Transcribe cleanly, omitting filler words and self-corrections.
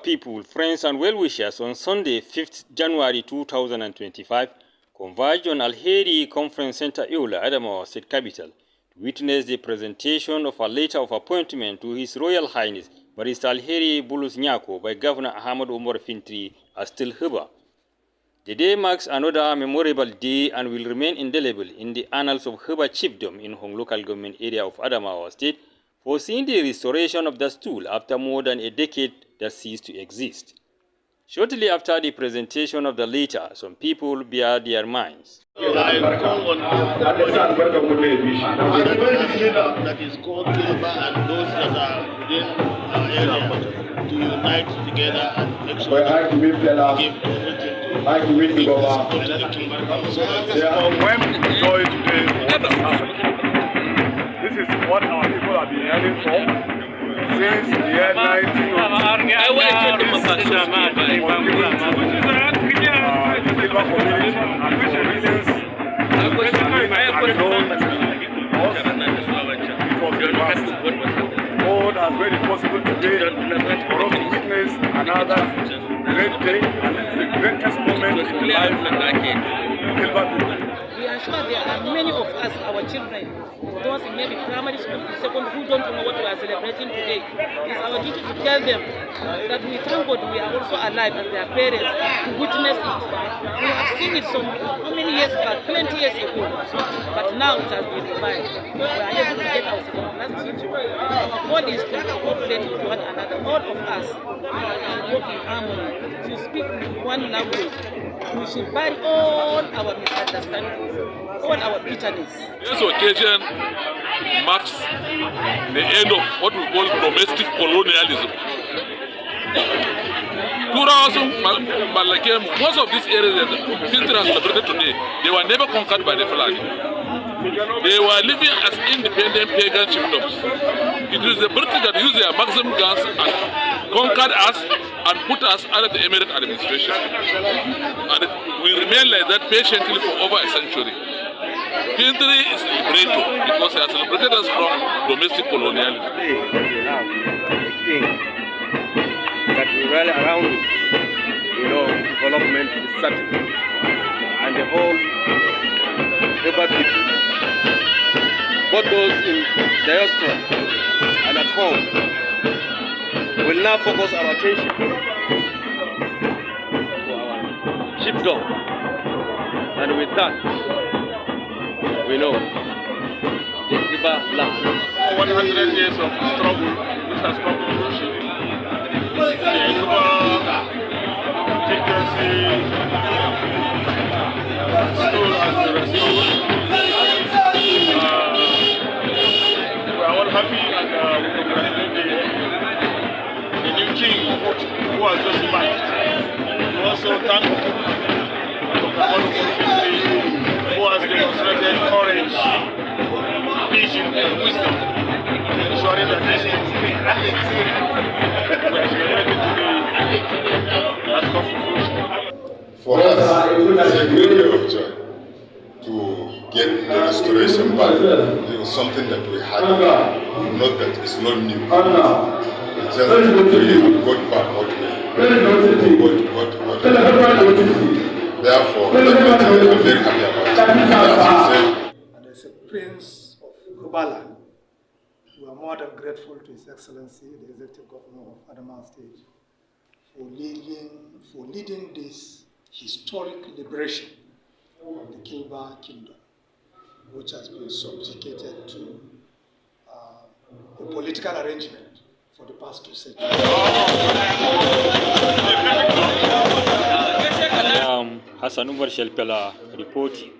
Höba people, friends and well-wishers on Sunday, 5th January 2025, converged on Alheri Conference Center, Yola, Adamawa State Capital, to witness the presentation of a letter of appointment to His Royal Highness Barr Alheri Bulus Nyako by Governor Gov Fintiri as Töl Höba. The day marks another memorable day and will remain indelible in the annals of Höba Chiefdom in Hong local government area of Adamawa State, foreseeing the restoration of the stool after more than a decade that ceased to exist. Shortly after the presentation of the letter, some people bared their minds. I call on that is called Höba and those that are within our area to unite together and make sure that we give everything to the king. So when we joy today, this is what our people have been yearning for since the year 1900. God has made it possible today for us to witness another great day, and this is the greatest moment in the life of Höba people. We are sure there are many of us, our children, those in maybe primary school, secondary, who don't know what we are celebrating today. It's our duty to tell them that we thank God we are also alive as their parents to witness it. We have seen it how many years back, 20 years ago, but now it has been revived. We are able to get our second class teaching. Our goal is to cooperate with one another, all of us, and work in harmony, to speak one language. We should bury all our misunderstandings, all our bitterness. This occasion marks the end of what we call domestic colonialism. Most of these areas that Fintiri has celebrated today, they were never conquered by the Fulani. They were living as independent pagan chiefdoms. It is the British that used their maximum guns and conquered us and put us under the Emirate administration. And it will remain like that patiently for over a century. Fintiri is liberator because he has liberated us from domestic colonialism. That we rally around, development is certain. And the whole Höba people, both those in diaspora and at home, will now focus our attention to our chiefdom. And with that, we know the Höba land. 100 years of struggle, this has come to fruition. The Höba dictacy stool has been restored. We are all happy and we congratulate the new king who has just emerged. We also thank Gov Fintiri who has demonstrated courage, vision and wisdom, ensuring that this thing we are celebrating today has come to fruition. For us, it's a great day of joy to get the restoration back. It was something that we had, not that it's not new. It's just that we have got back what we Therefore, I'm very happy about it. And as a prince of Höba land, we are more than grateful to His Excellency, the Executive Governor of Adamawa State, for leading this historic liberation of the Höba Kingdom, which has been subjugated to a political arrangement for the past 2 centuries. Hassan Umar Shelpela reporting.